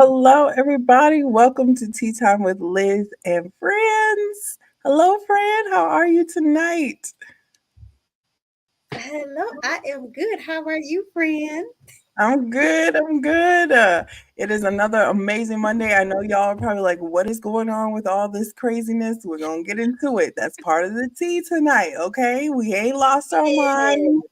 Hello, everybody. Welcome to Tea Time with Liz and Friends. Hello, friend. How are you tonight? Hello, I am good. How are you, friend? I'm good. I'm good. It is another amazing Monday. I know y'all are probably like, what is going on with all this craziness? We're going to get into it. That's part of the tea tonight, okay? We ain't lost our Yeah. mind.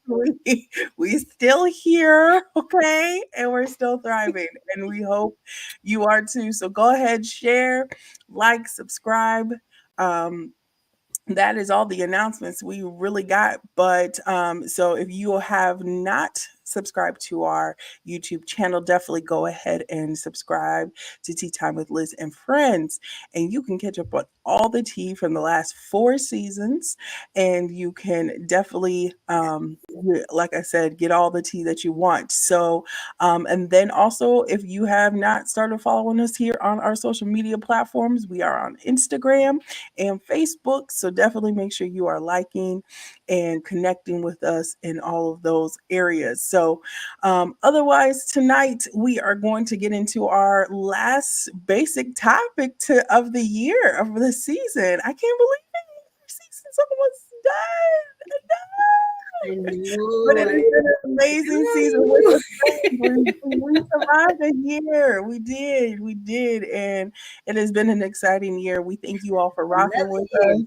We still here, okay? And we're still thriving. And we hope you are too. So go ahead, share, like, subscribe. Um, that is all the announcements we really got. But so if you have not subscribed to our YouTube channel, definitely go ahead and subscribe to Tea Time with Liz and Friends. And you can catch up on all the tea from the last 4 seasons. And you can definitely, like I said, get all the tea that you want. So, and then also, if you have not started following us here on our social media platforms, we are on Instagram and Facebook. So definitely make sure you are liking and connecting with us in all of those areas. So, otherwise, tonight we are going to get into our last basic topic of the year, of the season. I can't believe it. Our season's almost I done. But know. it has been an amazing season with us. We survived a year. We did. And it has been an exciting year. We thank you all for rocking Another with year. us.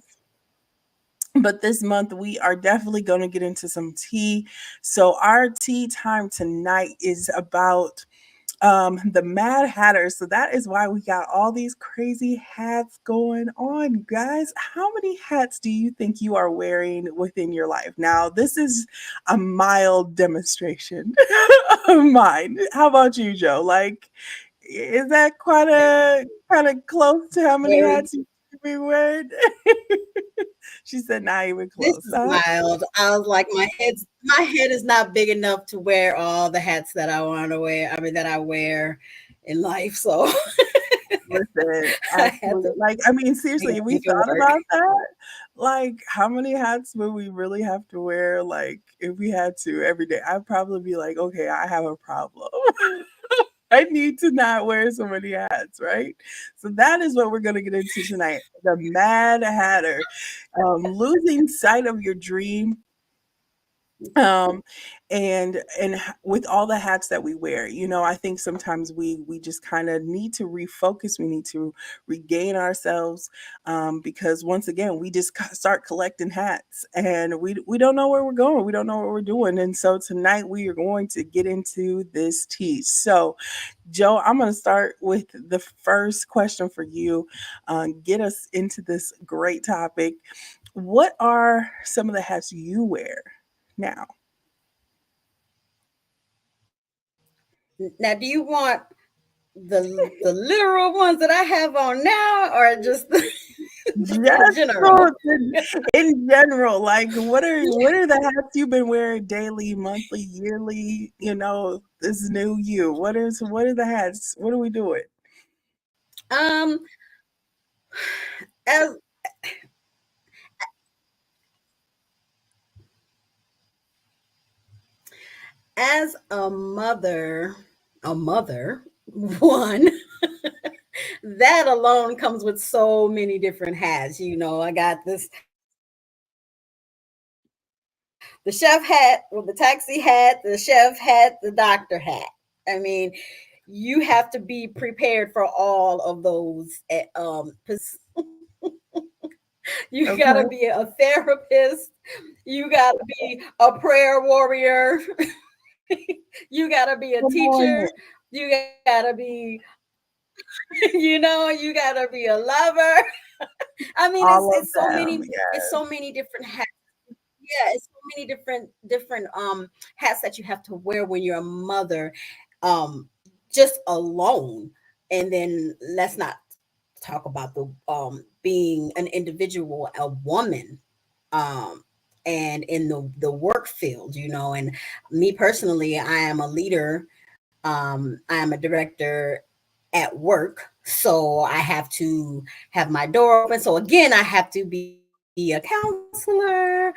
But this month we are definitely going to get into some tea. So our tea time tonight is about the Mad Hatter. So that is why we got all these crazy hats going on, you guys. How many hats do you think you are wearing within your life? Now, this is a mild demonstration of mine. How about you, Joe? Like, is that quite a kind of close to how many Very. hats you be wearing? She said, not even This close. is mild. I was like, my head is not big enough to wear all the hats that I want to wear. I mean, that I wear in life. So Listen, I had actually, to like, I mean, seriously, if we make it thought work. about that, like, how many hats would we really have to wear? Like, if we had to every day, I'd probably be like, okay, I have a problem. I need to not wear so many hats, right? So that is what we're going to get into tonight. The Mad Hatter. Losing sight of your dream, um with all the hats that we wear, I think sometimes we just kind of need to refocus. We need to regain ourselves, because once again we just start collecting hats, and we don't know where we're going, we don't know what we're doing. And so tonight we are going to get into this tea. So Joe, I'm going to start with the first question for you. Get us into this great topic. What are some of the hats you wear now? Now, do you want the literal ones that I have on now, or just the Just general? so in general, like what are the hats you've been wearing daily, monthly, yearly? This new you. What are the hats? What are we doing? Um, as as a mother, one, that alone comes with so many different hats. I got the chef hat, with the taxi hat, the chef hat, the doctor hat. I mean, you have to be prepared for all of those You gotta Okay. be a therapist. You gotta be a prayer warrior. You gotta be a Come teacher. on. You gotta be, you gotta be a lover. I mean, it's All of it's so them. many Yeah. it's so many different hats. Yeah, it's so many different hats that you have to wear when you're a mother, um, just alone. And then let's not talk about the being an individual, a woman, um, and in the work field. And me personally, I am a leader. I am a director at work, so I have to have my door open. So again, I have to be a counselor.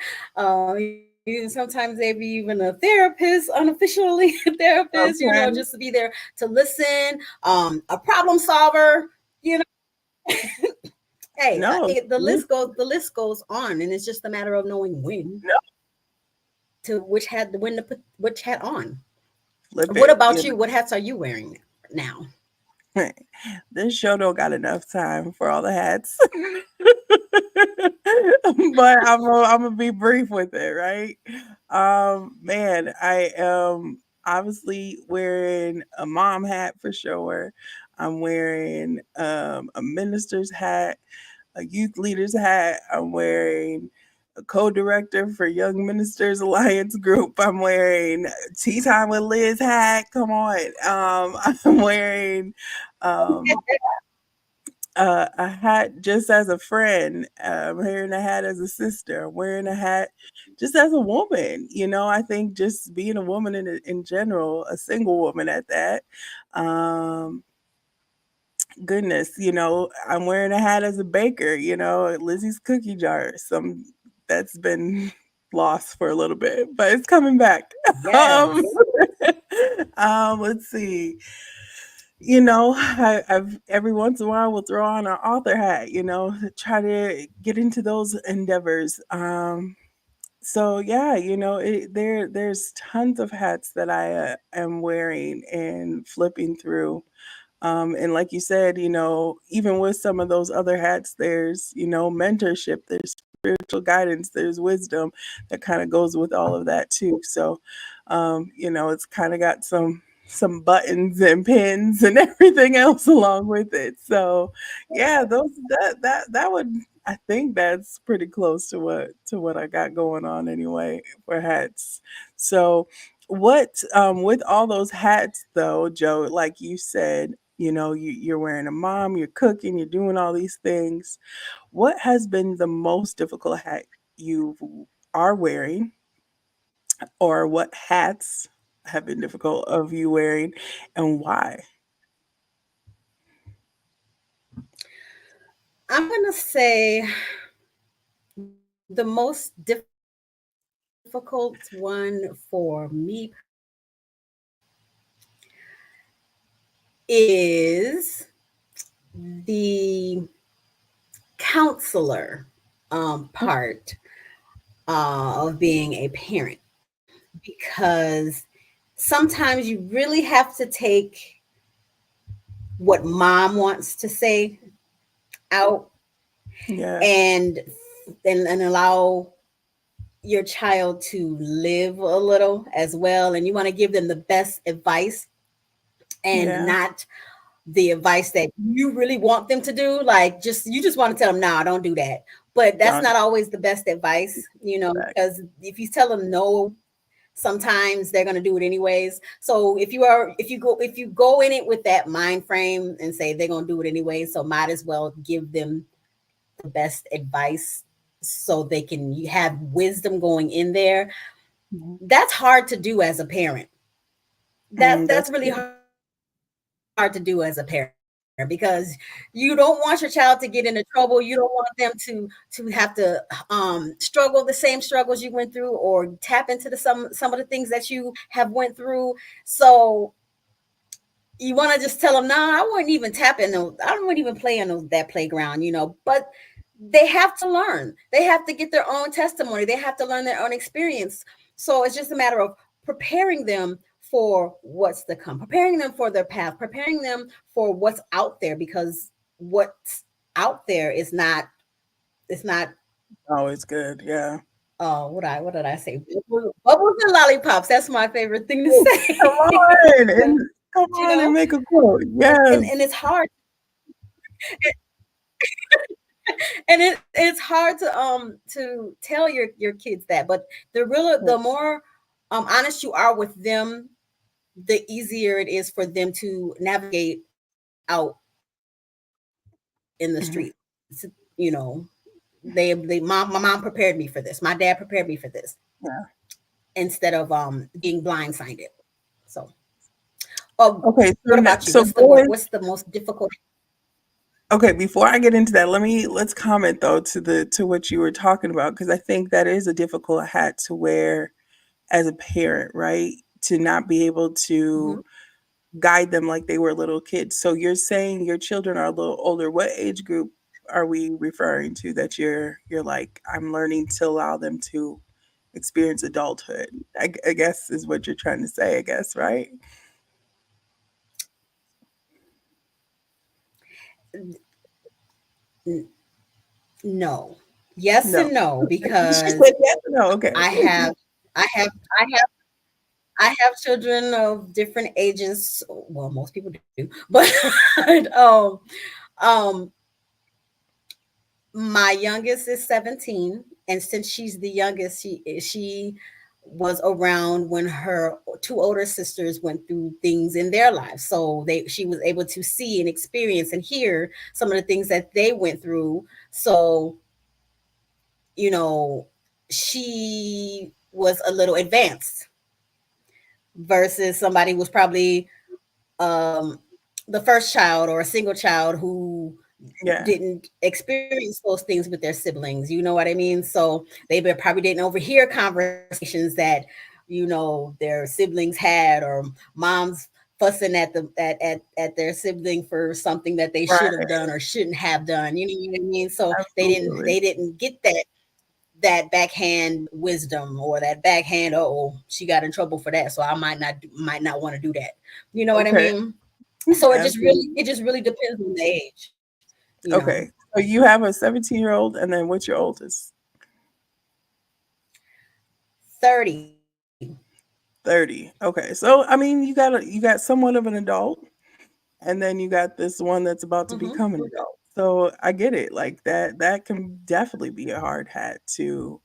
even sometimes maybe even a therapist, unofficially a therapist, Okay. just to be there to listen, a problem solver, you know. Hey, No. the list goes on, and it's just a matter of knowing when No. to when to put which hat on. Flip What it. about you? What hats are you wearing now? This show don't got enough time for all the hats. But I'm gonna be brief with it, right? Man, I am obviously wearing a mom hat for sure. I'm wearing a minister's hat, a youth leader's hat. I'm wearing a co-director for Young Ministers Alliance Group. I'm wearing Tea Time with Liz hat. Come on. I'm wearing um, a hat just as a friend. I'm wearing a hat as a sister. I'm wearing a hat just as a woman. I think just being a woman in general, a single woman at that. Um, Goodness, I'm wearing a hat as a baker, Lizzie's cookie jar. That's been lost for a little bit, but it's coming back. Yes. Let's see. I've every once in a while will throw on an author hat, try to get into those endeavors. So yeah, there's tons of hats that I am wearing and flipping through. And like you said, even with some of those other hats, there's, mentorship, there's spiritual guidance, there's wisdom that kind of goes with all of that too. So, it's kind of got some buttons and pins and everything else along with it. So, yeah, that would I think that's pretty close to what I got going on anyway for hats. So, what with all those hats though, Joe, like you said, you're wearing a mom, you're cooking, you're doing all these things. What has been the most difficult hat you are wearing, or what hats have been difficult of you wearing, and why? I'm gonna say the most difficult one for me is the counselor part of being a parent, because sometimes you really have to take what mom wants to say out Yeah, and and allow your child to live a little as well, and you want to give them the best advice and yeah, not the advice that you really want them to do. Like, you just want to tell them, nah, don't do that. But that's don't not always the best advice, that. because if you tell them no, sometimes they're going to do it anyways. So if you go in it with that mind frame and say they're going to do it anyway, so might as well give them the best advice so they can have wisdom going in there. Mhm. That's hard to do as a parent. That's That's really good. hard to do as a parent, because you don't want your child to get into trouble. You don't want them to have to struggle the same struggles you went through, or tap into some of the things that you have went through. So you want to just tell them, nah, I wouldn't even tap in those. I wouldn't even play in that playground, But they have to learn. They have to get their own testimony. They have to learn their own experience. So it's just a matter of preparing them for what's to come, preparing them for their path, preparing them for what's out there, because what's out there is not. It's not. Always good. Yeah. Oh, what did I say? Bubbles and lollipops. That's my favorite thing to Come say. on, and come you on and know, make a quote. and Yes. it's hard. And it's hard to tell your kids that, but the more honest you are with them, the easier it is for them to navigate out in the Mhm. street. You know, my mom prepared me for this. My dad prepared me for this, Yeah. instead of being blindsided. So, Okay. what about you? So boys. What's the most difficult? Okay, before I get into that, let's comment though to what you were talking about, because I think that is a difficult hat to wear as a parent, right? To not be able to Mhm. guide them like they were little kids. So you're saying your children are a little older. What age group are we referring to that you're like, I'm learning to allow them to experience adulthood? I guess is what you're trying to say, I guess, right? N- No. Yes No. and no, She because said yes or no. Okay. I have I have I have I have children of different ages. Well, most people do, but um, my youngest is 17, and since she's the youngest, she was around when her two older sisters went through things in their lives. So she was able to see and experience and hear some of the things that they went through. So, you know, she was a little advanced versus somebody who was probably um the first child or a single child who Yeah. didn't experience those things with their siblings. You know what I mean? So probably didn't overhear conversations that their siblings had, or moms fussing at their sibling for something that they should have Right. done or shouldn't have done. You know what I mean? So they didn't Absolutely. they didn't get that backhand wisdom, or that backhand, oh, she got in trouble for that, so I might not want to do that. You know what I Okay. mean? So Absolutely. it just really depends on the age, you know. Okay. So you have a 17-year-old, and then what's your oldest? 30. 30. Okay. So I mean, you got somewhat of an adult, and then you got this one that's about to Hmm. become an adult. So I get it. Like that can definitely be a hard hat to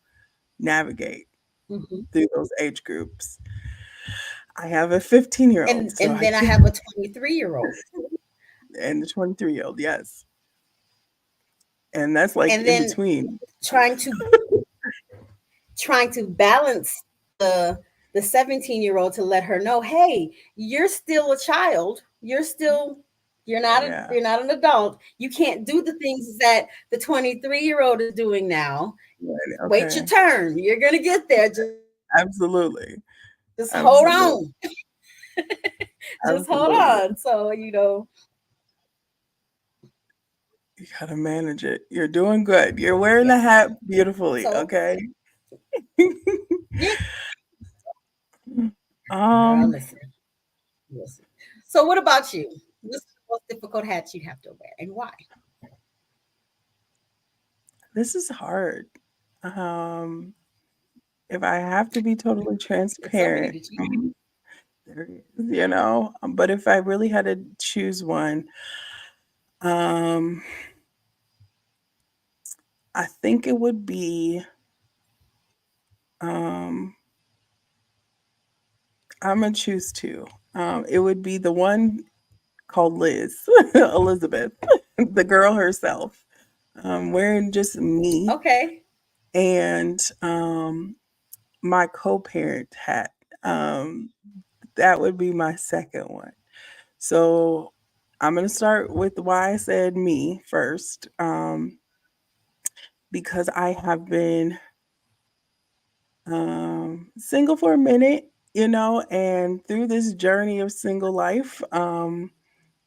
navigate Hmm. through those age groups. I have a 15-year-old, so And I then I get have a 23-year-old. and a 23-year-old, yes. And that's like And in then between. trying to trying to balance the 17-year-old to let her know, hey, you're still a child. Yeah. You're not an adult. You can't do the things that the 23-year-old is doing now. Right. Wait your Okay. turn. You're gonna get there. Absolutely. Just hold Absolutely. on. Just hold Absolutely. on. So, You gotta manage it. You're doing good. You're wearing the yes. hat beautifully, So, okay? yeah, girl, Um, listen. So, what about you? What's the most difficult hat you have to wear, and why? this is hard. Um, if I have to be totally There's so many transparent, to choose. there is, but if I really had to choose one, um, I think it would be, um, I'm gonna choose two. It would be the one called Liz, Elizabeth, the girl herself, wearing just me Okay. and my co-parent hat. Um, that would be my second one. So I'm gonna start with why I said me first, because I have been single for a minute, and through this journey of single life,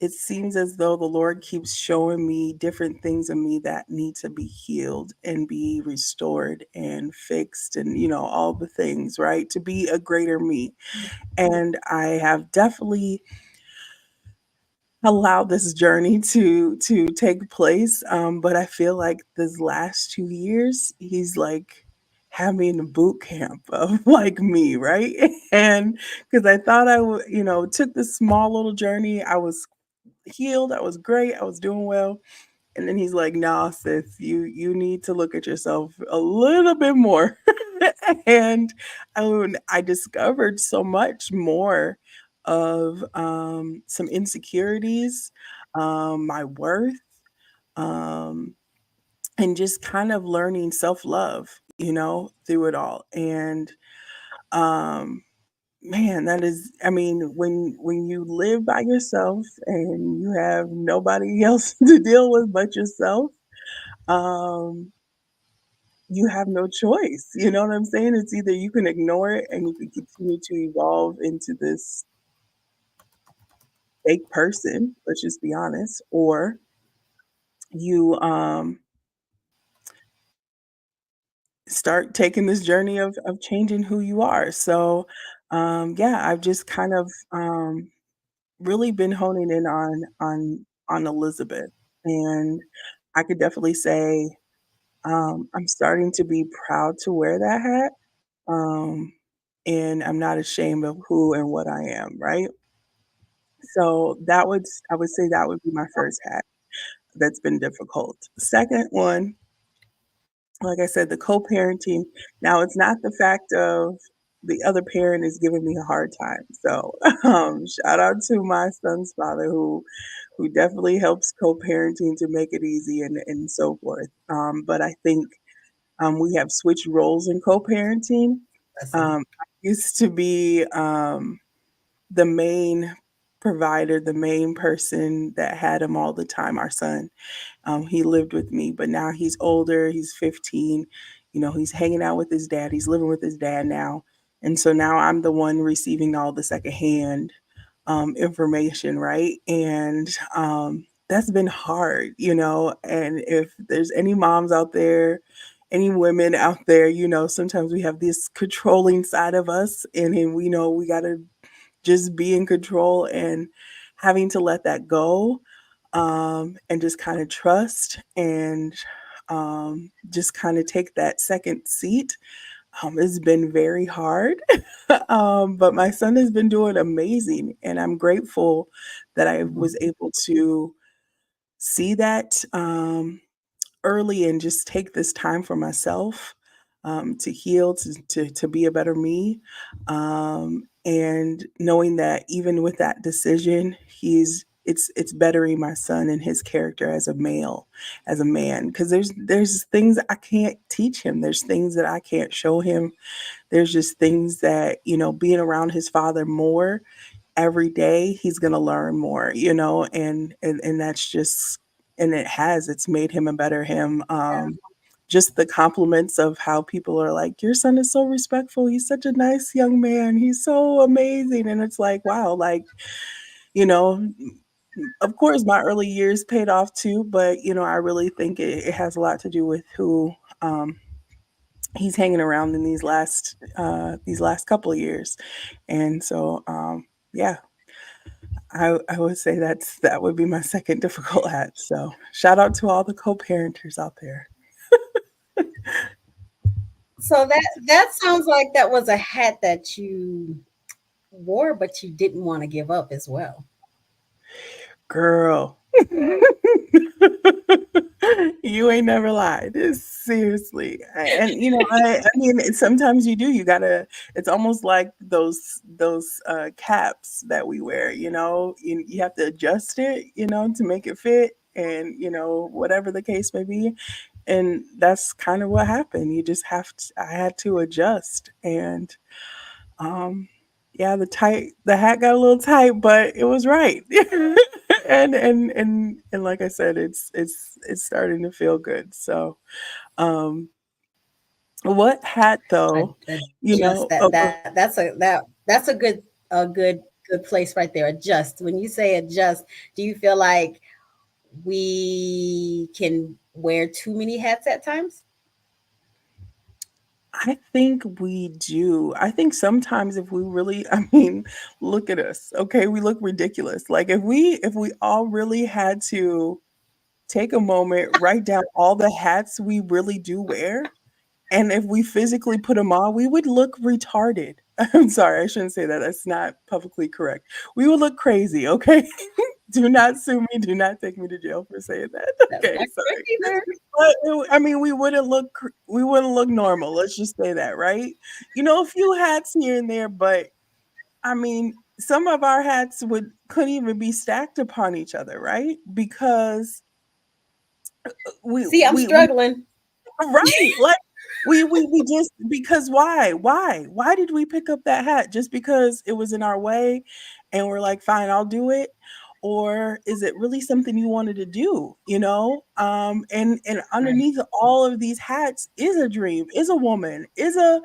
it seems as though the Lord keeps showing me different things in me that need to be healed and be restored and fixed, and all the things, right? To be a greater me. And I have definitely allowed this journey to take place. But I feel like this last 2 years, he's like had me in a boot camp of like me, right? And because I thought I would, took this small little journey, I was healed, I was great, I was doing well. And then he's like, "Nah, sis, you need to look at yourself a little bit more." And I discovered so much more of some insecurities, my worth, um, and just kind of learning self love, through it all. And um, man, that is, I mean, when you live by yourself and you have nobody else to deal with but yourself, um, you have no choice. You know what I'm saying? It's either you can ignore it and you can continue to evolve into this fake person, let's just be honest, or you start taking this journey of changing who you are. So yeah, I've just kind of really been honing in on Elizabeth, and I could definitely say I'm starting to be proud to wear that hat, um, and I'm not ashamed of who and what I am. Right. So I would say that would be my first hat that's been difficult. Second one, like I said, the co-parenting. Now it's not the fact of the other parent is giving me a hard time. So shout out to my son's father who definitely helps co-parenting to make it easy and so forth. But I think we have switched roles in co-parenting. Listen. I used to be the main provider, the main person that had him all the time, our son. He lived with me, but now he's older, he's 15. You know, he's hanging out with his dad, he's living with his dad now. And so now I'm the one receiving all the secondhand information, right? And that's been hard, you know. And if there's any moms out there, any women out there, you know, sometimes we have this controlling side of us, and then we know we got to just be in control and having to let that go, and just kind of trust and just kind of take that second seat. It's been very hard, but my son has been doing amazing, and I'm grateful that I Mhm. was able to see that. Early and just take this time for myself, to heal, to be a better me, and knowing that even with that decision, it's bettering my son and his character as a male, as a man. Because there's things I can't teach him. There's things that I can't show him. There's just things that, you know, being around his father more every day, he's gonna learn more, you know, and that's just, and it's made him a better him. Just the compliments of how people are like, "Your son is so respectful. He's such a nice young man. He's so amazing." And it's like, wow, like, you know, of course my early years paid off too, but you know, I really think it has a lot to do with who he's hanging around in these last couple of years. And so yeah, I would say that would be my second difficult hat, so shout out to all the co-parenters out there. So that sounds like that was a hat that you wore, but you didn't want to give up as well. Girl. You ain't never lied. Seriously. And, you know, I mean, sometimes you do, you gotta, it's almost like those caps that we wear, you know? You have to adjust it, you know, to make it fit and, you know, whatever the case may be. And that's kind of what happened. You just have to I had to adjust, and, yeah, the hat got a little tight, but it was right. And like I said, it's starting to feel good. So, um, what hat though, you Adjust know oh, go that's a good place right there. Adjust. When you say adjust, do you feel like we can wear too many hats at times? I think we do. I think sometimes if we really I mean, look at us, okay? We look ridiculous. Like, if we all really had to take a moment, write down all the hats we really do wear, and if we physically put them on, we would look retarded. I'm sorry, I shouldn't say that, that's not publicly correct. We would look crazy, okay? Do not sue me, do not take me to jail for saying that. That's Okay, not correct sorry. either. But, I mean, we wouldn't look normal, let's just say that, right? You know, a few hats here and there, but, I mean, some of our hats couldn't even be stacked upon each other, right? Because See, I'm we struggling. right, like, We just because why did we pick up that hat just because it was in our way and we're like fine I'll do it, or is it really something you wanted to do, and Right. underneath all of these hats is a dream, is a woman, is a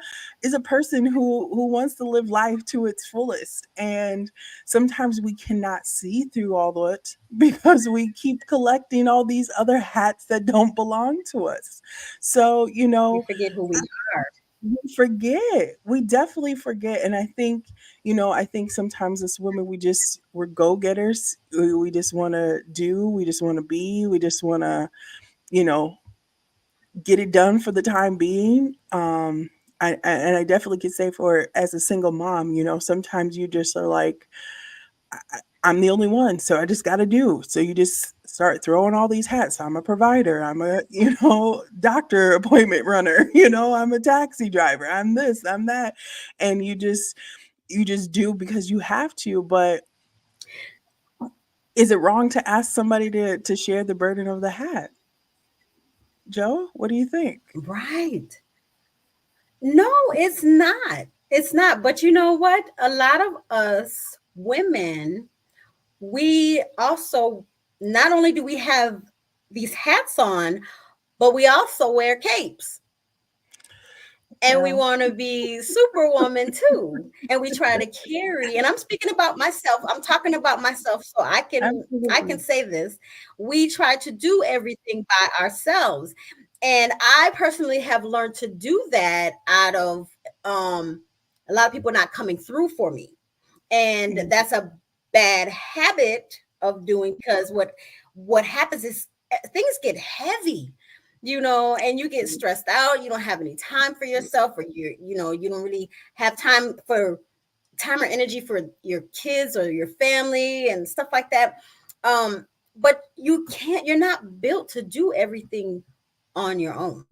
person who wants to live life to its fullest, and sometimes we cannot see through all of it because we keep collecting all these other hats that don't belong to us. So, We forget who we are. we forget. We definitely forget. And I think sometimes as women, we're go getters. We just want to do, we just want to be, we just want to, you know, get it done for the time being. And I definitely could say for as a single mom, sometimes you just are like, I'm the only one, so I just got to do. So you just start throwing all these hats. I'm a provider. I'm a, doctor appointment runner. I'm a taxi driver. I'm this, I'm that. And you just do because you have to, but is it wrong to ask somebody to share the burden of the hat? Joe, what do you think? Right. No, it's not. It's not. But you know what? A lot of us women, we also, not only do we have these hats on, but we also wear capes. And we Yeah, want to be superwoman too. And we try to carry, and I'm speaking about myself. I'm talking about myself so I can absolutely. say this. We try to do everything by ourselves. And I personally have learned to do that out of um a lot of people not coming through for me. And Yeah, that's a bad habit of doing, because what happens is things get heavy, and you get stressed out. You don't have any time for yourself, or you don't really have time or energy for your kids or your family and stuff like that. But you're not built to do everything on your own.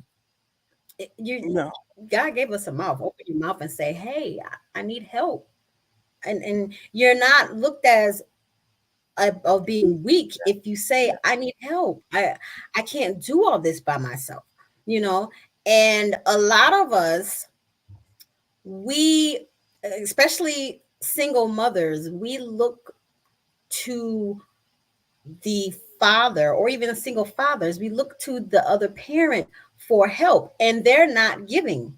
You no, God gave us a mouth. Open your mouth and say, hey, I need help. And you're not looked as of being weak if you say, I need help. I can't do all this by myself, you know. And a lot of us, we, especially single mothers, we look to the father, or even the single fathers, we look to the other parent for help, and they're not giving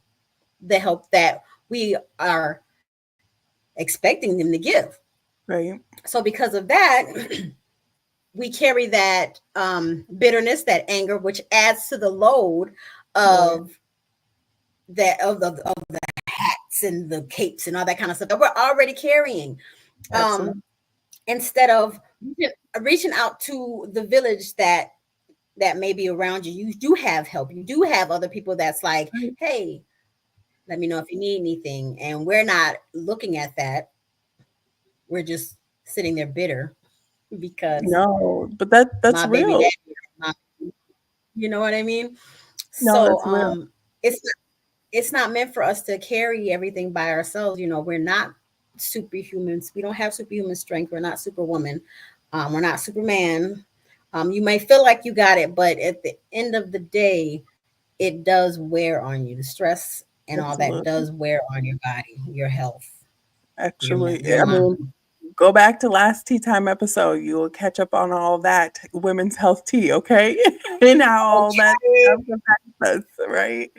the help that we are expecting them to give. right, So because of that, we carry that bitterness, that anger, which adds to the load right, of of the hats and the capes and all that kind of stuff that we're already carrying. Um, absolutely. Instead of reaching out to the village that may be around you, you do have help. You do have other people that's like, Right. hey, let me know if you need anything. And we're not looking at that. We're just sitting there bitter because No, but that's my baby real. daddy, my, you know what I mean? No, So that's real. it's not meant for us to carry everything by ourselves. We're not superhumans. We don't have superhuman strength. We're not superwoman. We're not Superman. You may feel like you got it, but at the end of the day, it does wear on you. The stress and all that Absolutely. does wear on your body, your health, Actually, your I mean, mind. go back to last tea time episode. You will catch up on all that women's health tea, okay? And how all that Okay, stuff affects us, right?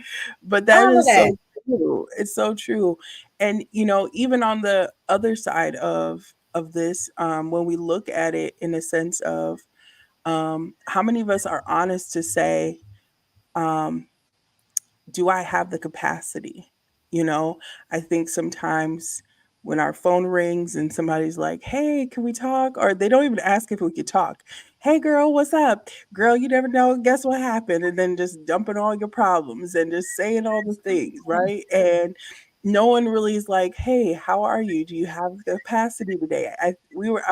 But that all of is that. so true. It's so true. And even on the other side of this, when we look at it in a sense of how many of us are honest to say, um, do I have the capacity? I think sometimes when our phone rings and somebody's like, hey, can we talk? Or they don't even ask if we could talk. Hey, girl, what's up? Girl, you never know. Guess what happened? And then just dumping all your problems and just saying all the things, right? And no one really is like, hey, how are you? Do you have the capacity today? I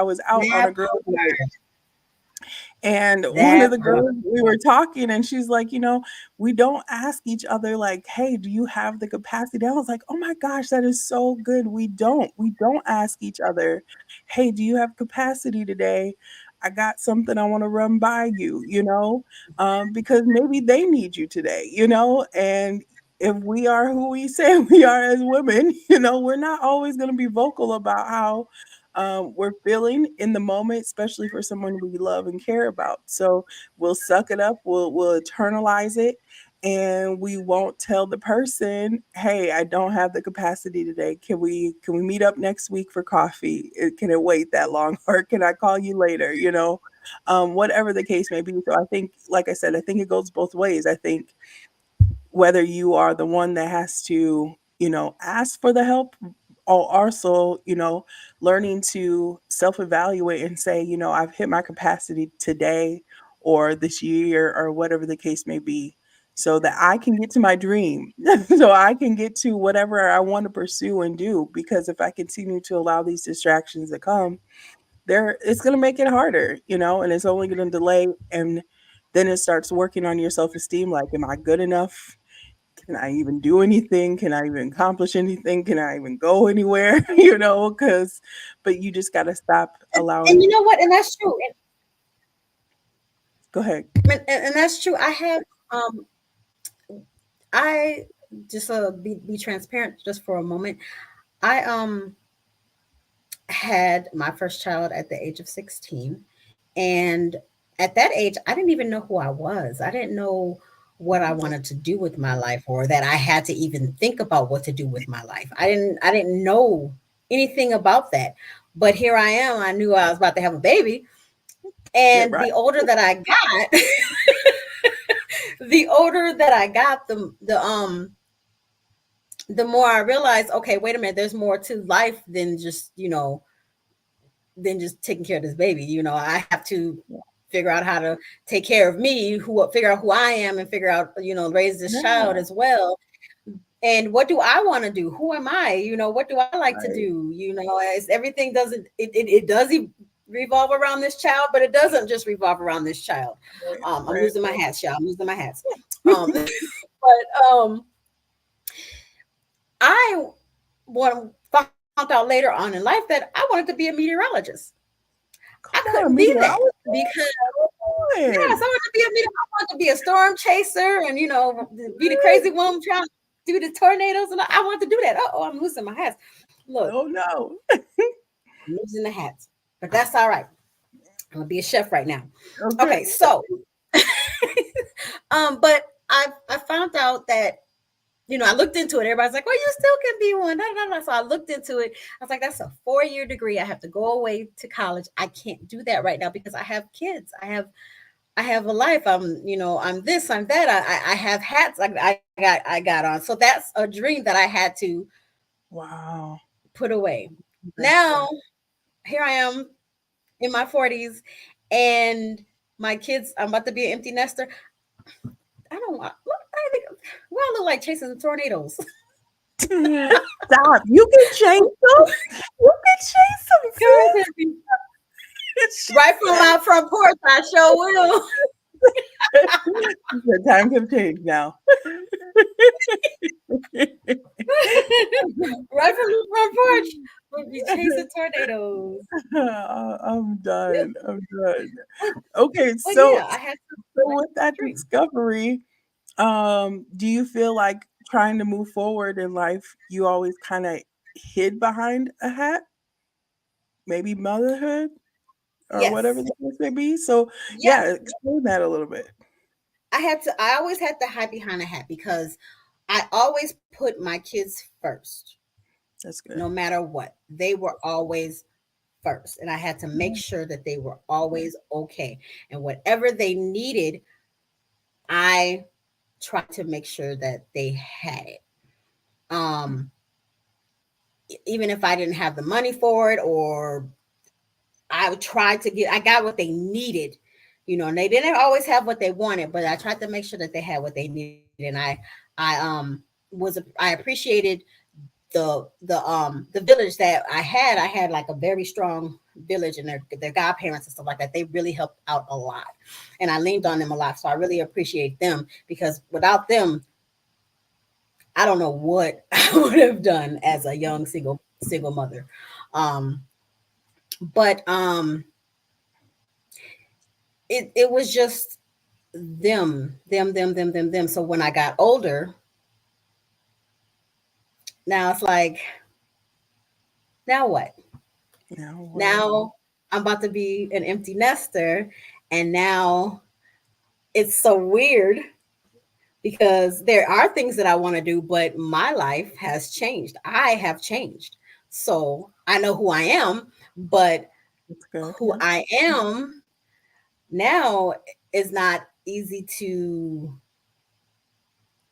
was out on That a girl night, part. and one of That the part. girls, we were talking, and she's like, we don't ask each other, like, hey, do you have the capacity? I was like, oh my gosh, that is so good. We don't. We don't ask each other, hey, do you have capacity today? I got something I want to run by you, because maybe they need you today, and if we are who we say we are as women, you know, we're not always going to be vocal about how we're feeling in the moment, especially for someone we love and care about. So we'll suck it up, we'll internalize it, and we won't tell the person, "Hey, I don't have the capacity today. Can we meet up next week for coffee? Can it wait that long, or can I call you later?" You know, whatever the case may be. So I think, like I said, I think it goes both ways. I think whether you are the one that has to, you know, ask for the help, or also, you know, learning to self-evaluate and say, you know, I've hit my capacity today or this year or whatever the case may be, so that I can get to my dream. So I can get to whatever I want to pursue and do, because if I continue to allow these distractions to come, there it's going to make it harder, you know, and it's only going to delay. And then it starts working on your self-esteem, like, am I good enough? Can I even do anything? Can I even accomplish anything? Can I even go anywhere? You know, because but you just got to stop And allowing. you know what? And that's true. Go ahead. And that's true. I have um I just be transparent just for a moment. I had my first child at the age of 16, and at that age I didn't even know who I was. I didn't know what I wanted to do with my life, or that I had to even think about what to do with my life. I didn't know anything about that. But here I am. I knew I was about to have a baby, Yeah, and right. the older that I got, the older that I got, the more I realized, okay, wait a minute, there's more to life than just, than just taking care of this baby. I have to figure out how to take care of me, figure out who I am, and figure out, raise this child Yeah, as well. And what do I want to do? Who am I? What do I like to right. do? As everything doesn't, it does revolve around this child, but it doesn't just revolve around this child. Right. I'm Right. losing my hats, y'all. I'm losing my hats. But I found out later on in life that I wanted to be a meteorologist. Come I on, couldn't be that meteorologist. because yes, I Come wanted to be a meteor. I wanted to be a storm chaser, and be the crazy woman trying to do the tornadoes, and I wanted to do that. Oh, I'm losing my hats. Look, Oh no. I'm losing the hats, but that's all right. I'm gonna be a chef right now. Okay. Okay, so but I found out that I looked into it. Everybody's like, well, you still can be one. Da, da, da. So I looked into it. I was like, that's a 4-year degree. I have to go away to college. I can't do that right now because I have kids. I have a life. I'm this, I'm that. I have hats I got on. So that's a dream that I had to Wow. put away. That's Now here I am in my 40s, and my kids, I'm about to be an empty nester. I don't want I think well, I look like chasing tornadoes. Stop. You can chase them. You can chase them, sis. Girl, She right from my front porch, I sure will. The times have changed now. Right from the front porch, we'll be chasing tornadoes. I'm done. I'm done. But, Okay, but so yeah, I had to with that dream. discovery, do you feel like trying to move forward in life, you always kind of hid behind a hat, maybe motherhood or whatever Yes, the case may be? So, yes. yeah, explain that a little bit. I always had to hide behind a hat because I always put my kids first, That's good. no matter what. They were always first. And I had to make sure that they were always okay. And whatever they needed, I tried to make sure that they had it. Um, Even if I didn't have the money for it, or I got what they needed, and they didn't always have what they wanted, but I tried to make sure that they had what they needed. And I appreciated the village that I had. I had like a very strong village, and their godparents and stuff like that. They really helped out a lot, and I leaned on them a lot. So I really appreciate them, because without them, I don't know what I would have done as a young single mother. Um, but it was just them. So when I got older, Now it's like, now what? Now what? Now I'm about to be an empty nester, and now it's so weird because there are things that I want to do, but my life has changed. I have changed. So I know who I am, but That's good. who Yeah. I am now is not easy to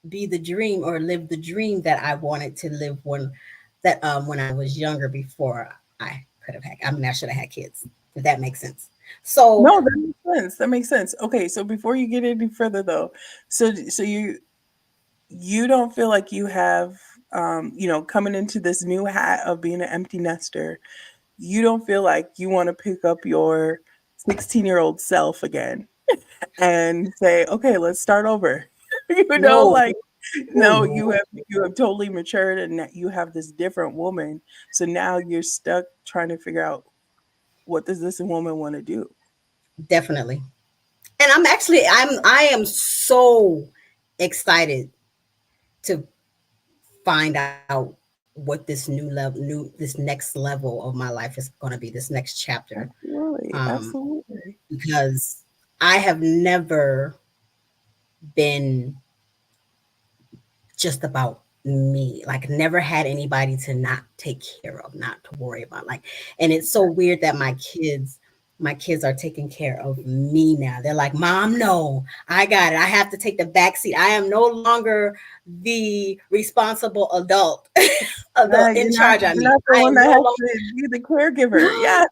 be the dream or live the dream that I wanted to live when I was younger before I could have had. I mean, I should have had kids, if that makes sense. So No, that makes sense. That makes sense. Okay, so before you get any further though, so you don't feel like you have coming into this new hat of being an empty nester, you don't feel like you want to pick up your 16-year-old self again and say, okay, let's start over. no, Like oh no, no, you have totally matured and that you have this different woman. So now you're stuck trying to figure out what does this woman want to do? definitely. And I am so excited to find out what this next level of my life is going to be, this next chapter. Absolutely, Um, absolutely. because I have never been just about me, like never had anybody to not take care of, not to worry about. Like, and it's so weird that my kids are taking care of me now. They're like, Mom, no, I got it. I have to take the back seat. I am no longer the responsible adult, Yeah, adult in charge. I you're mean, not the I one am that no has longer to be the caregiver. Yeah.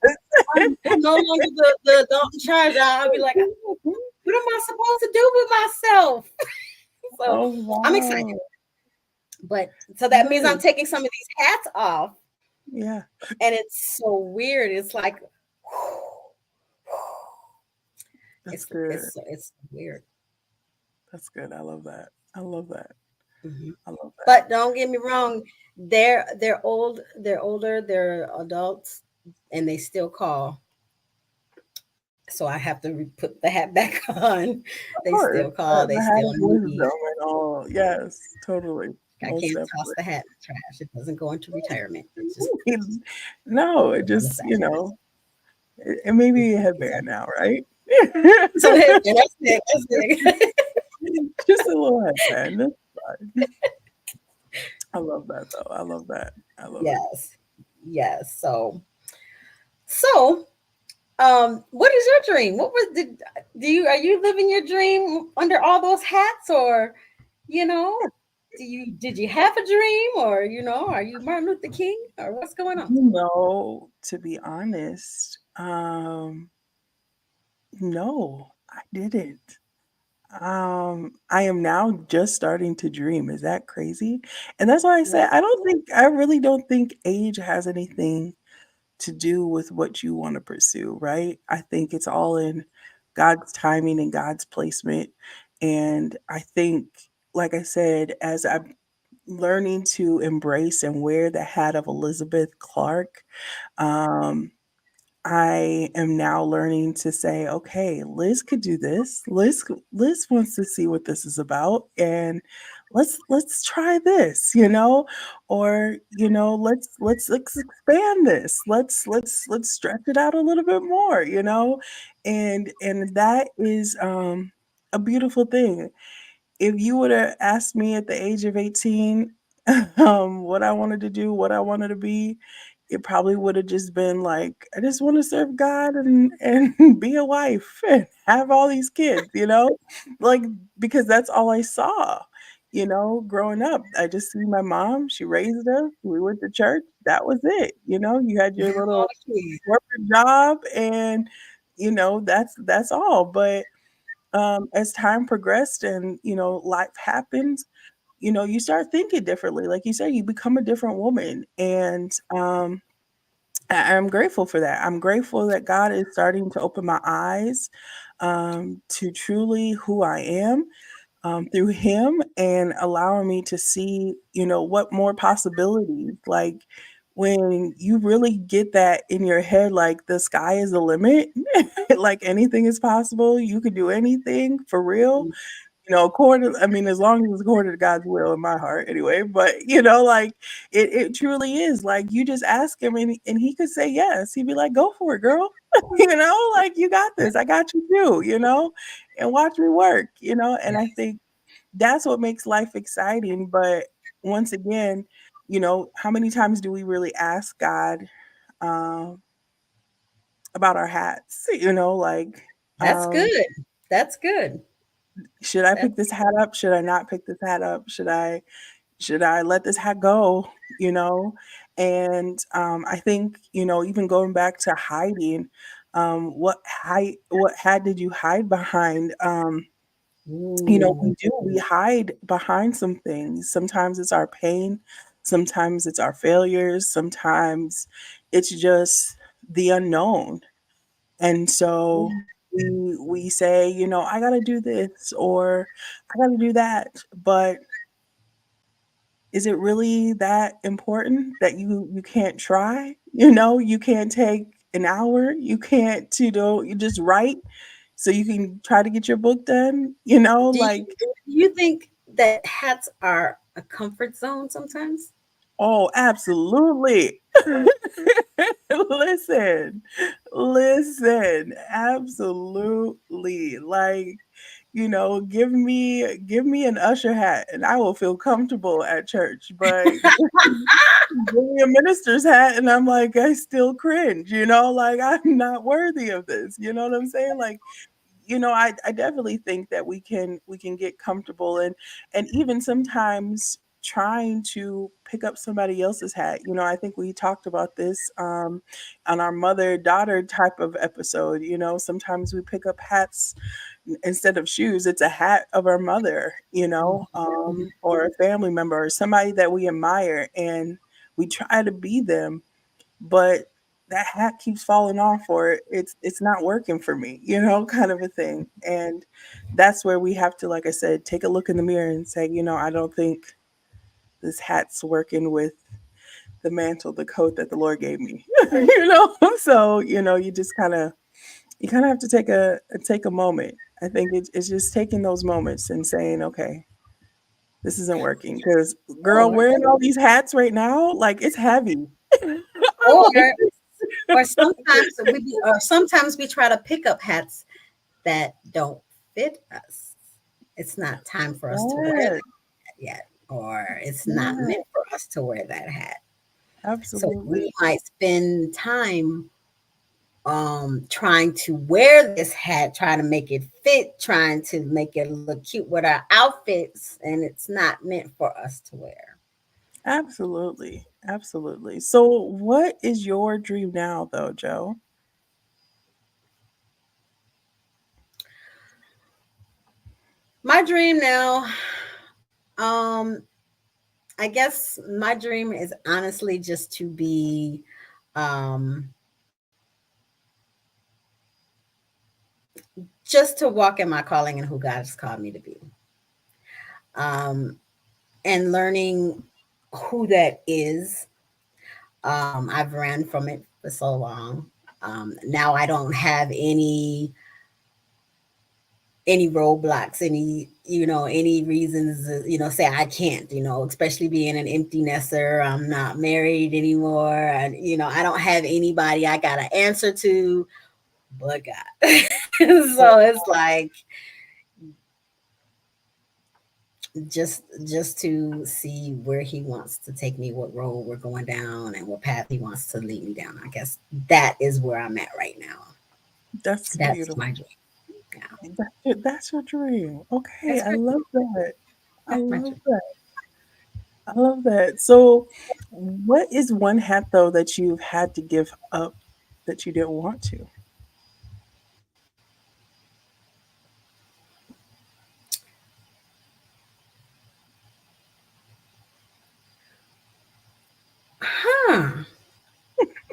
I'm no longer the adult in charge. I'll be like, what am I supposed to do with myself? So Oh I'm excited. wow. But so that means I'm Good. taking some of these hats off, Yeah. and it's so weird. It's like That's it's good. it's weird. That's good. I love that. I love that. Mhm. I love that. But don't get me wrong, they're older, they're adults, and they still call. So I have to put the hat back on. Of They course. still call. They The hat still of need wisdom me. and all. Yes, totally. I Most can't toss definitely. the hat in the trash. It doesn't go into retirement. It just No, it goes in the just, back. it may be a headband Exactly. now, right? So and that's it. That's it. Just a little headband. That's fine. I love that though. I love that. I love it. Yes. Yes. So, what is your dream? What was do you are you living your dream under all those hats, or you know, did you have a dream, or are you Martin Luther King, or what's going on? To be honest, no, I didn't. I am now just starting to dream. Is that crazy? And that's why I Yeah. said I really don't think age has anything to do with what you want to pursue, right? I think it's all in God's timing and God's placement. And I think, like I said, as I'm learning to embrace and wear the hat of Elizabeth Clark, um, I am now learning to say, okay, Liz could do this. Liz wants to see what this is about, and let's try this, or let's expand this. Let's stretch it out a little bit more, and that is a beautiful thing. If you would have asked me at the age of 18, what I wanted to do, what I wanted to be, it probably would have just been like, I just want to serve God and be a wife and have all these kids. Like because that's all I saw, growing up. I just see my mom, she raised us, we went to church, that was it. You had your Have all little the kids. corporate job and that's all. But as time progressed and life happens, you start thinking differently. Like you said, you become a different woman, and I'm grateful for that. I'm grateful that God is starting to open my eyes to truly who I am through Him and allowing me to see, what more possibilities. Like when you really get that in your head, like the sky is the limit, like anything is possible. You could do anything for real. according, I mean, as long as it's according to God's will in my heart anyway, but like it truly is like you just ask him and he could say yes. He'd be like, go for it, girl. Like you got this. I got you too, and watch me work, and I think that's what makes life exciting. But once again, how many times do we really ask God um about our hats? Like That's good. That's good. should I That's pick this hat up? Should I not pick this hat up? Should I let this hat go? You know? And I think, even going back to hiding, what hat did you hide behind? Ooh. We hide behind some things. Sometimes it's our pain, sometimes it's our failures, sometimes it's just the unknown. And so we say, I gotta do this or I gotta do that. But is it really that important that you can't try? You can't take an hour, you can't, you just write so you can try to get your book done, like, Do you think that hats are a comfort zone sometimes? oh, absolutely. Listen, listen, absolutely. Like, give me an usher hat and I will feel comfortable at church. But give me a minister's hat and I'm like, I still cringe, like I'm not worthy of this. You know what I'm saying? Like, I definitely think that we can get comfortable and even sometimes trying to pick up somebody else's hat. I think we talked about this on our mother-daughter type of episode. Sometimes we pick up hats instead of shoes. It's a hat of our mother, Mhm. or a family member or somebody that we admire, and we try to be them, but that hat keeps falling off or it's not working for me, kind of a thing. And that's where we have to, like I said, take a look in the mirror and say, I don't think this hat's working with the mantle, the coat that the Lord gave me. So, you kind of have to take a moment. I think it's just taking those moments and saying, okay, this isn't working. Because girl, Or wearing all these hats right now, like it's heavy. I'm or like, or sometimes we try to pick up hats that don't fit us. It's not time for us to wear yes, that yet, or it's not yes, meant for us to wear that hat. So absolutely. we might spend time trying to wear this hat, trying to make it fit, trying to make it look cute with our outfits, and it's not meant for us to wear. Absolutely. Absolutely. So what is your dream now though, Joe? My dream now, um, I guess my dream is honestly just to be um just to walk in my calling and who God has called me to be. Um and learning who that is. I've ran from it for so long. Now I don't have any roadblocks, any reasons, say I can't, especially being an empty nester. I'm not married anymore. And, I don't have anybody I got to answer to but God. So it's like just to see where he wants to take me, what road we're going down, and what path he wants to lead me down. I guess that is where I'm at right now. That's That's beautiful. my dream. Yeah, That's your dream. Okay, that's I my love that. I that's my love dream. that. I love that. So what is one hat though that you've had to give up that you didn't want to? Huh?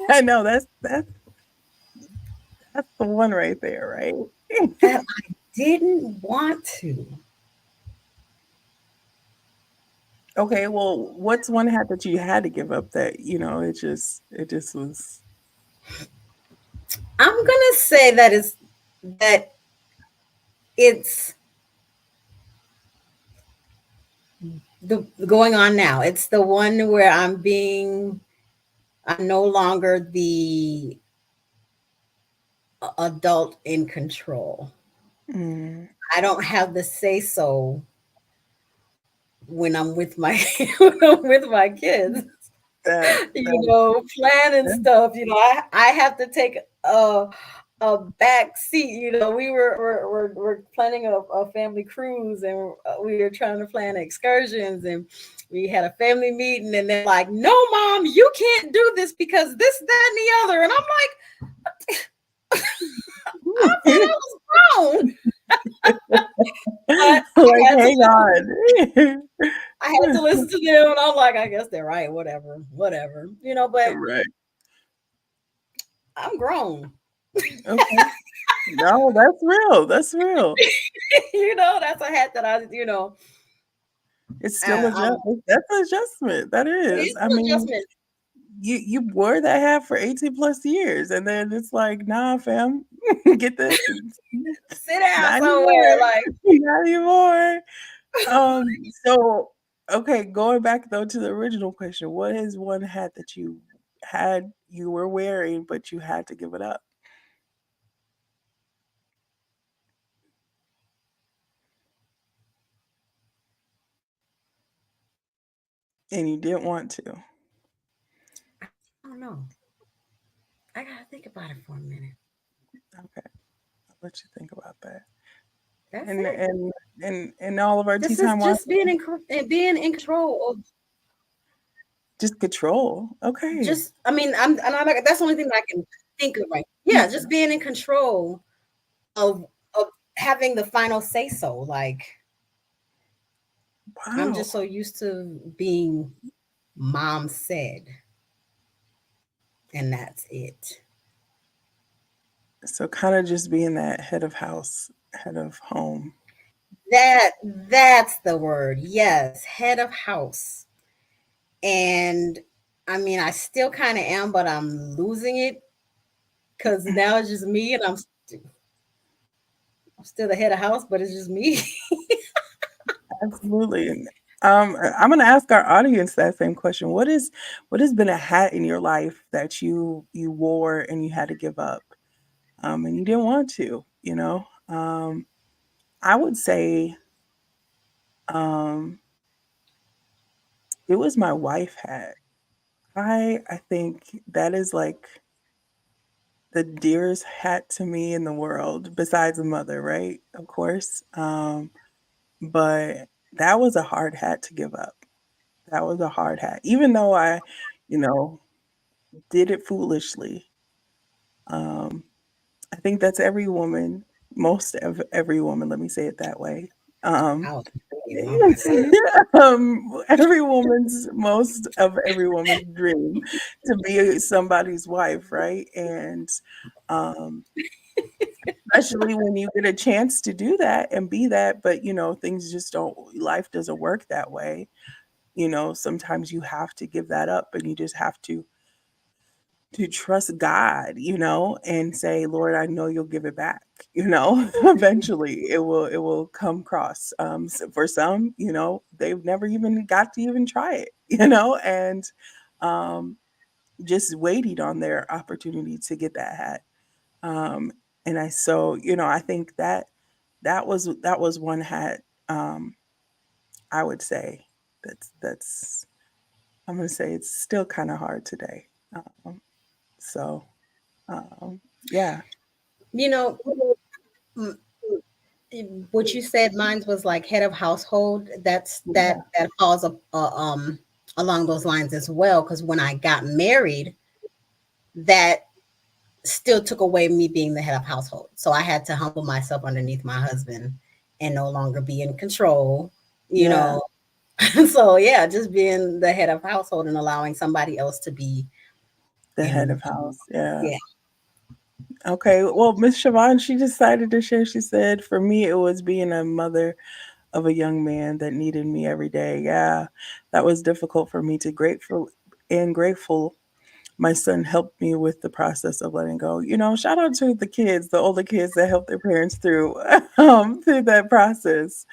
I know that's the one right there, right? That I didn't want to. Okay, well, what's one hat that you had to give up that, it just was. I'm gonna say that it's the going on now. It's the one where I'm no longer the adult in control. Mm, I don't have the say so when I'm with my when I'm with my kids. that Planning stuff. I have to take a back seat. We're planning a family cruise, and we were trying to plan excursions, and we had a family meeting, and they're like, "No, mom, you can't do this because this, that, and the other." And I'm like, "I thought I was grown," but like, hang on. I had to listen to them, and I'm like, "I guess they're right. Whatever, whatever." But Right. I'm grown. Okay. No, that's real. That's real. That's a hat that It's still I'm that's an adjustment. That it is. is I an mean, adjustment. you wore that hat for 18 plus years, and then it's like, nah, fam, get the Sit down not somewhere, anymore. like, Not anymore. So okay, going back though to the original question, what is one hat that you were wearing, but you had to give it up? And you didn't want to. I don't know. I gotta think about it for a minute. Okay, I'll let you think about that. That's And it. all of our tea This is time watch, just being in control of just control. Okay. just. I mean, I'm like, that's the only thing that I can think of, right? Yeah, just being in control of having the final say so. Like, I'm Wow. just so used to being mom said, and that's it. So kind of just being that head of house, head of home. That's the word. Yes, head of house. And I mean, I still kind of am, but I'm losing it because now it's just me, and I'm still the head of house, but it's just me. Absolutely. And I'm going to ask our audience that same question. What has been a hat in your life that you wore and you had to give up, and you didn't want to? I would say um, it was my wife hat. I think that is like the dearest hat to me in the world, besides a mother, right? Of course. But that was a hard hat to give up. That was a hard hat. Even though I, you know, did it foolishly. Um, I think that's every woman, most of every woman, let me say it that way. Um, I was completely the opposite. every woman's, most of every woman's dream to be somebody's wife, right? And um, especially when you get a chance to do that and be that, but things just don't, life doesn't work that way. Sometimes you have to give that up, and you just have to trust God, and say, Lord, I know you'll give it back. Eventually it will come across. For some, they've never even got to even try it, and um, just waiting on their opportunity to get that hat. Um, and I think that was one hat. I would say that's I'm gonna say it's still kind of hard today. Um, so um, yeah. You know, m- what you said, mine was like head of household. That falls along those lines as well. Because when I got married, that still took away me being the head of household. So I had to humble myself underneath my husband and no longer be in control. You Yeah, know, so yeah, just being the head of household and allowing somebody else to be the head in. of house. Yeah. Yeah. Okay. Well, Miss Siobhan, she decided to share. She said, for me, it was being a mother of a young man that needed me every day. Yeah, that was difficult for me to grateful. My son helped me with the process of letting go. Shout out to the kids, the older kids that helped their parents through through that process.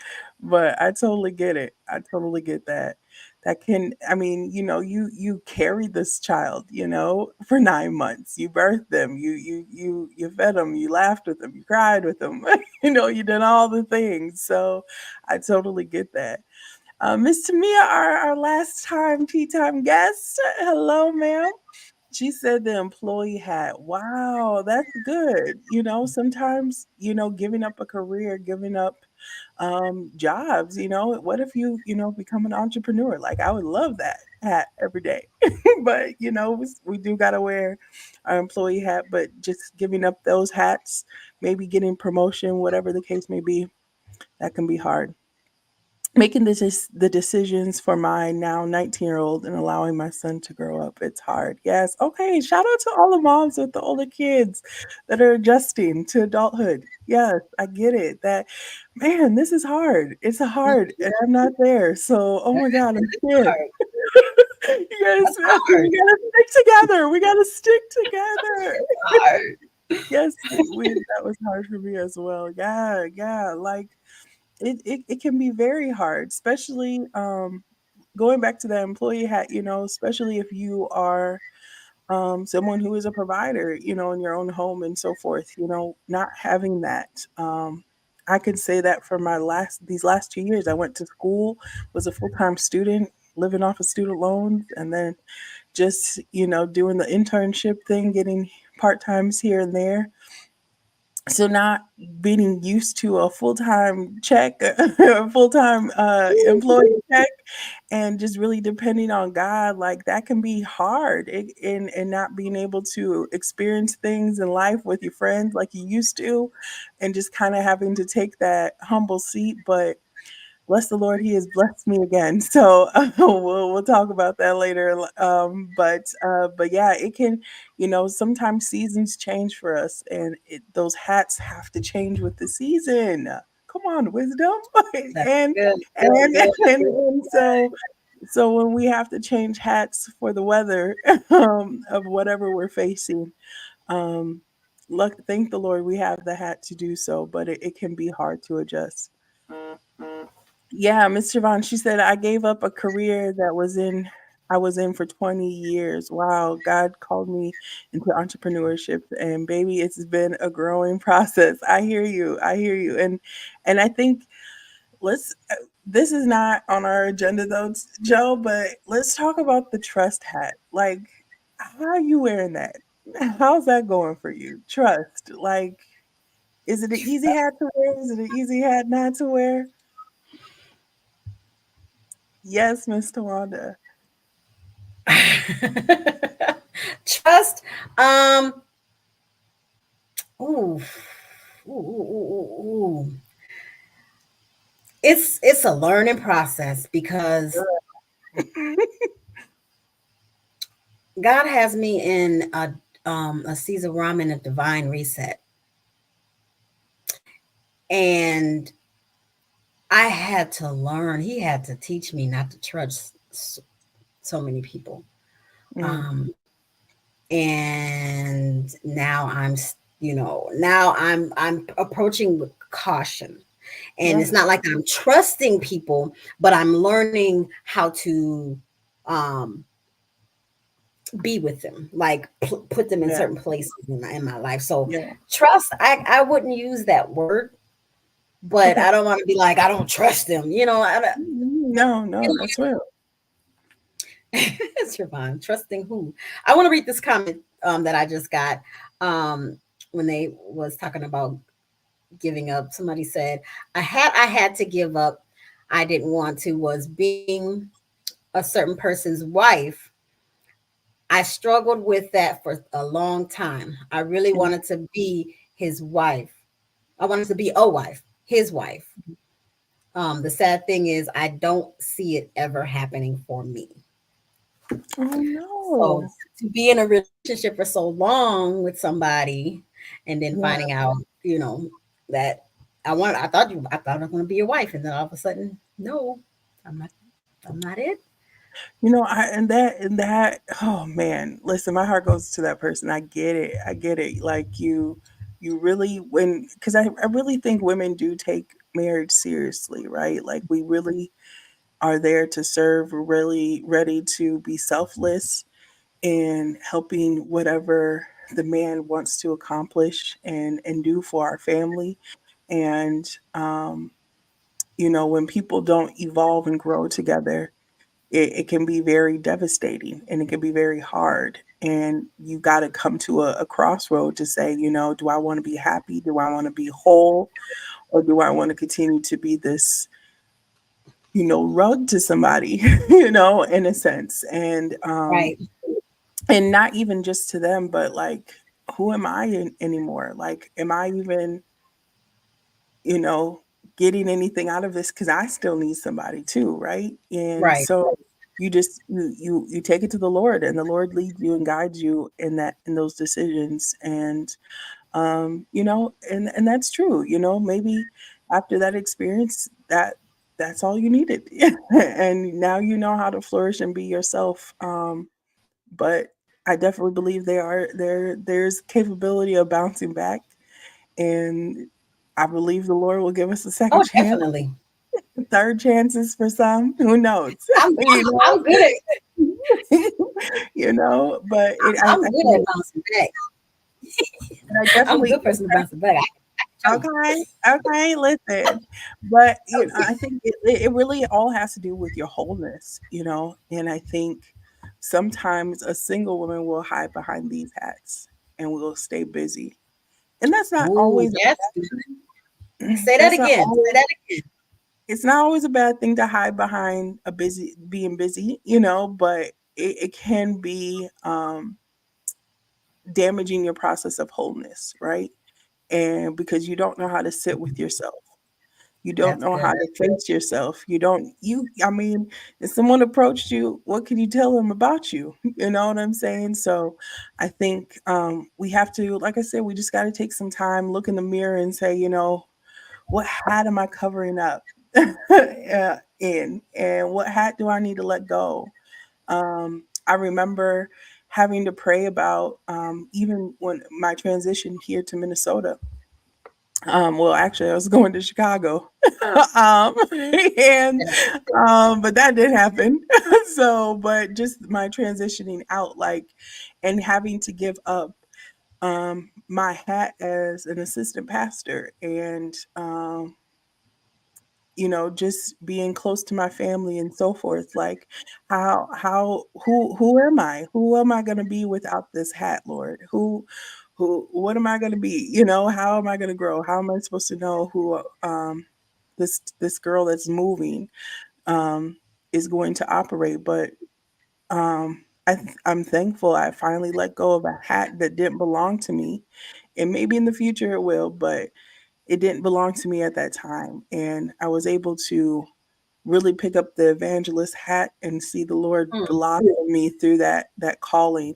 But I totally get it. I totally get that. That can, I mean, you carried this child, for 9 months. You birthed them. You fed them. You laughed with them. You cried with them. You did all the things. So I totally get that. Miss Tamia, our last time tea time guest. Hello, ma'am. She said the employee hat. Wow, that's good. Sometimes, giving up a career, giving up jobs, what if you become an entrepreneur? Like I would love that hat every day. But, we do got to wear our employee hat, but just giving up those hats, maybe getting promotion, whatever the case may be, that can be hard. Making the decisions for my now 19-year-old and allowing my son to grow up, it's hard. Yes. Okay. Shout out to all the moms with the older kids that are adjusting to adulthood. Yes, I get it. That man, this is hard. It's hard, and I'm not there. So, oh my God, I'm scared. Hard. Yes, That's hard. we gotta stick together. We gotta stick together. Hard. Yes, that was hard for me as well. Yeah, yeah. Like it can be very hard, especially going back to that employee hat, especially if you are someone who is a provider, in your own home and so forth, not having that. I could say that for these last 2 years, I went to school, was a full-time student, living off of student loans, and then just, doing the internship thing, getting part-times here and there. So not being used to a full-time check, a full-time employee check, and just really depending on God, like that can be hard. And not being able to experience things in life with your friends like you used to, and just kind of having to take that humble seat. But bless the Lord, He has blessed me again. So we'll talk about that later. But yeah, it can, sometimes seasons change for us, and those hats have to change with the season. Come on, wisdom, That's and good. That's and good. and so when we have to change hats for the weather of whatever we're facing, um, thank the Lord we have the hat to do so, but it can be hard to adjust. Yeah, Miss Vaughn, she said, I gave up a career I was in for 20 years. Wow, God called me into entrepreneurship, and baby, it's been a growing process. I hear you. I hear you. And I think let's this is not on our agenda though, Joe, but let's talk about the trust hat. Like, how are you wearing that? How's that going for you? Trust. Like, is it an easy hat to wear? Is it an easy hat not to wear? Yes, Miss Tawanda. Trust. Um. Ooh. Ooh, ooh, ooh, ooh. It's a learning process because God has me in a season where I'm in a divine reset, and I had to learn. He had to teach me not to trust so many people. Mm, Um, and now now I'm approaching with caution, and yeah, it's not like I'm trusting people, but I'm learning how to um be with them, like put them in yeah, certain places in my life. So yeah. trust, I wouldn't use that word, but Okay. I don't want to be like I don't trust them, No, no, that's real. Trevon, trusting who? I want to read this comment that I just got um, when they was talking about giving up. Somebody said, I had to give up. I didn't want to was being a certain person's wife. I struggled with that for a long time. I really Mm, wanted to be his wife. I wanted to be a wife, his wife. The sad thing is, I don't see it ever happening for me. oh So no. to be in a relationship for so long with somebody and then Yeah. finding out, that I thought I was gonna be your wife, and then all of a sudden, no, I'm not I'm not it. Oh man, listen, my heart goes to that person. I get it. I get it. Like you really, because I really think women do take marriage seriously, right? Like we really are there to serve. We're really ready to be selfless in helping whatever the man wants to accomplish and do for our family. And when people don't evolve and grow together, it can be very devastating and it can be very hard. And you got to come to a crossroad to say, do I want to be happy? Do I want to be whole? Or do I want to continue to be this, rug to somebody, in a sense? Right. And not even just to them, but like, who am I anymore? Like, am I even, you know, getting anything out of this? Because I still need somebody too, right? And Right. so you take it to the Lord, and the Lord leads you and guides you in those decisions. And and that's true. Maybe after that experience, that's all you needed. And now you know how to flourish and be yourself. But I definitely believe there's capability of bouncing back, and I believe the Lord will give us a second Oh, chance, definitely. third chances for some. Who knows? I'm you I'm good at know, but I'm good at bouncing back. I I'm a definitely good person to bounce back. I can show you. okay, okay. Listen, but I think it really all has to do with your wholeness, and I think sometimes a single woman will hide behind these hats and will stay busy, and that's not Ooh, always a that's good. bad thing. Say that That's not again. Say always that again. It's not always a bad thing to hide behind being busy, but it can be damaging your process of wholeness, right? And because you don't know how to sit with yourself. You don't That's know how good. to face yourself. I mean, if someone approached you, what can you tell them about you? You know what I'm saying? So I think we have to, like I said, we just got to take some time, look in the mirror and say, what hat am I covering up in? And what hat do I need to let go? I remember having to pray about even when my transition here to Minnesota. Well, actually, I was going to Chicago, and but that did happen. So, but just my transitioning out, like, and having to give up my hat as an assistant pastor, and just being close to my family and so forth. Like, who am I? Who am I going to be without this hat, Lord? What am I going to be? How am I going to grow? How am I supposed to know who this girl that's moving is going to operate? But I'm thankful I finally let go of a hat that didn't belong to me, and maybe in the future it will, but it didn't belong to me at that time, and I was able to really pick up the evangelist hat and see the Lord Mm, blossom me through that calling,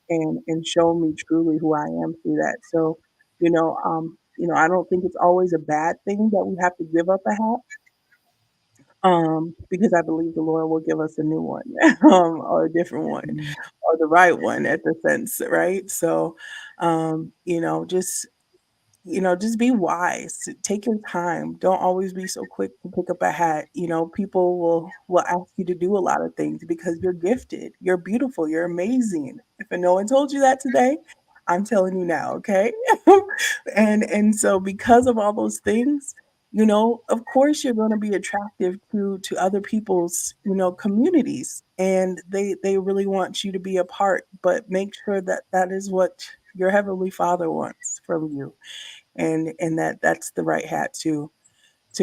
and show me truly who I am through that. So, I don't think it's always a bad thing that we have to give up a hat, because I believe the Lord will give us a new one, or a different one, or the right one at the sense, right? So, just just be wise. Take your time. Don't always be so quick to pick up a hat. People will ask you to do a lot of things because you're gifted. You're beautiful. You're amazing. If no one told you that today, I'm telling you now, okay? And so because of all those things, of course you're going to be attractive to other people's, communities, and they really want you to be a part, but make sure that that is what your heavenly Father wants from you, and that's the right hat to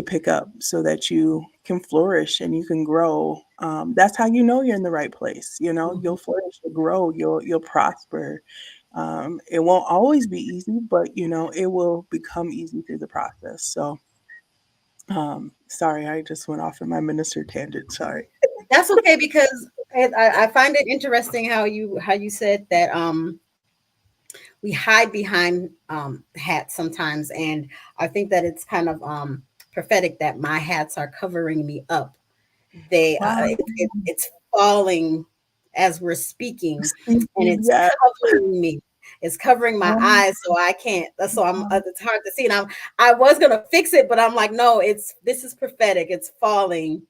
pick up so that you can flourish and you can grow. That's how you know you're in the right place. mhm. You'll flourish, you'll grow, you'll prosper. It won't always be easy, but it will become easy through the process. So, sorry, I just went off in my minister tangent. Sorry. That's okay because I find it interesting how you said that we hide behind hats sometimes, and I think that it's kind of prophetic that my hats are covering me up. Wow. It's falling as we're speaking, and it's Yeah. covering me. It's covering my Oh, eyes, so I can't. So it's hard to see. And I was gonna fix it, but I'm like, no, this is prophetic. It's falling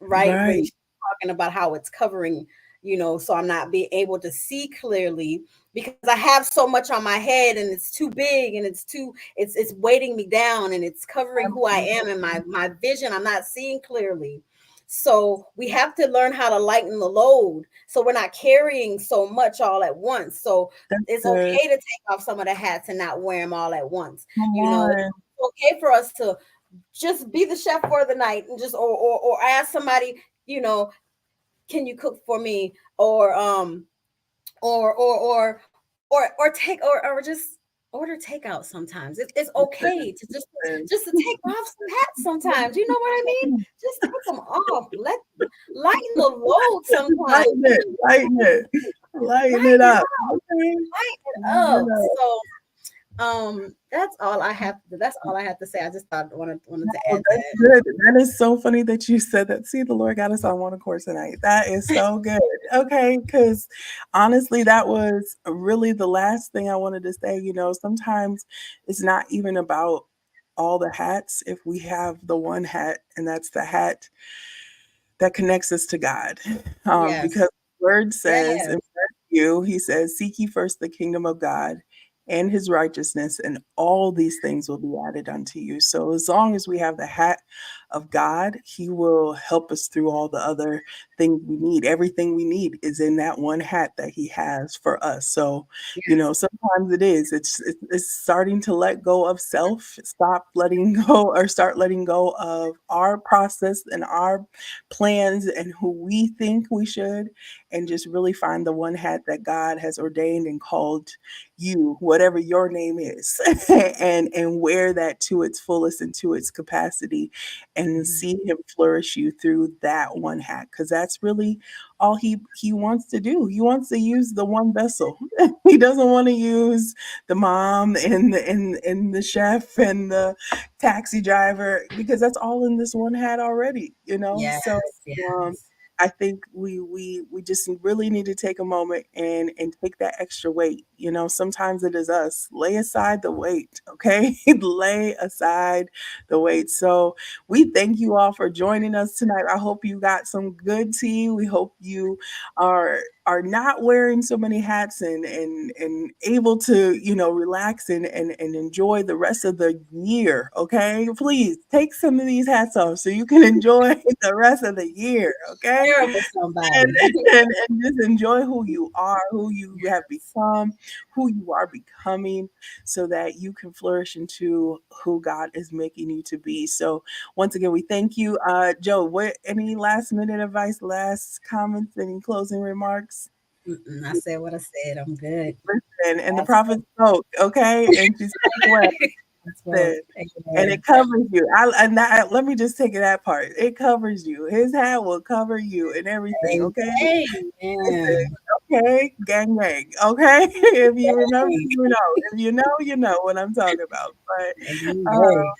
right when right. she's talking about how it's covering, so I'm not being able to see clearly because I have so much on my head and it's too big and it's weighting me down and it's covering who I am and my vision. I'm not seeing clearly. So we have to learn how to lighten the load so we're not carrying so much all at once. So That's it's good. okay to take off some of the hats and not wear them all at once. Come It's on. okay for us to just be the chef for the night and just or ask somebody, can you cook for me? Or take or just order takeout sometimes. It's okay to just to take off some hats sometimes. You know what I mean? Just take them off. Lighten the load sometimes. Lighten it. Lighten it Lighten it up. up. Okay. Lighten it Lighten up. it up. So that's all I have to say. I just thought wanted to Oh, add that's that. good. That is so funny that you said that. See, the Lord got us on one accord tonight. That is so good. Okay, because honestly, that was really the last thing I wanted to say. Sometimes it's not even about all the hats. If we have the one hat, and that's the hat that connects us to God, because Yes. the Word says Yes. in Matthew, He says, "Seek ye first the kingdom of God and His righteousness, and all these things will be added unto you." So as long as we have the hat of God, He will help us through all the other things we need. Everything we need is in that one hat that He has for us. So Yes. sometimes it is. It's starting to let go of self, stop letting go, or start letting go of our process and our plans and who we think we should, and just really find the one hat that God has ordained and called you, whatever your name is, and wear that to its fullest and to its capacity, and Mhm. see Him flourish you through that one hat, because that's really all He wants to do. He wants to use the one vessel. He doesn't want to use the mom and the chef and the taxi driver, because that's all in this one hat already. Yes. So um, Yes. I think we just really need to take a moment and take that extra weight. Sometimes it is us. Lay aside the weight, okay? Lay aside the weight. So we thank you all for joining us tonight. I hope you got some good tea. We hope you are not wearing so many hats, and able to relax and enjoy the rest of the year. Okay, please take some of these hats off so you can enjoy the rest of the year. Okay, Share it with and, somebody. and just enjoy who you are, who you have become, who you are becoming, so that you can flourish into who God is making you to be. So once again, we thank you. Joe, what any last minute advice, last comments, any closing remarks? Mm-mm, I said what I said. I'm good. Listen, and the That's prophet spoke, okay? And she spoke well. that's well. Listen, and it Amen. covers you. Let me just take that part. It covers you. His hat will cover you and everything, okay? Listen, Amen. okay? Gang gang, okay? If you remember, you know. If you know, you know what I'm talking about. But Amen.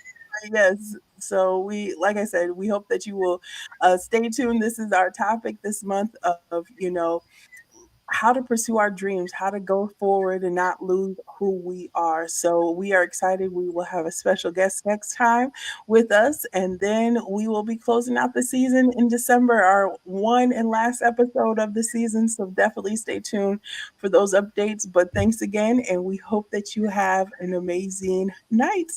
yes, so like I said, we hope that you will stay tuned. This is our topic this month of, how to pursue our dreams, how to go forward and not lose who we are. So we are excited. We will have a special guest next time with us, and then we will be closing out the season in December, our one and last episode of the season. So definitely stay tuned for those updates. But thanks again, and we hope that you have an amazing night.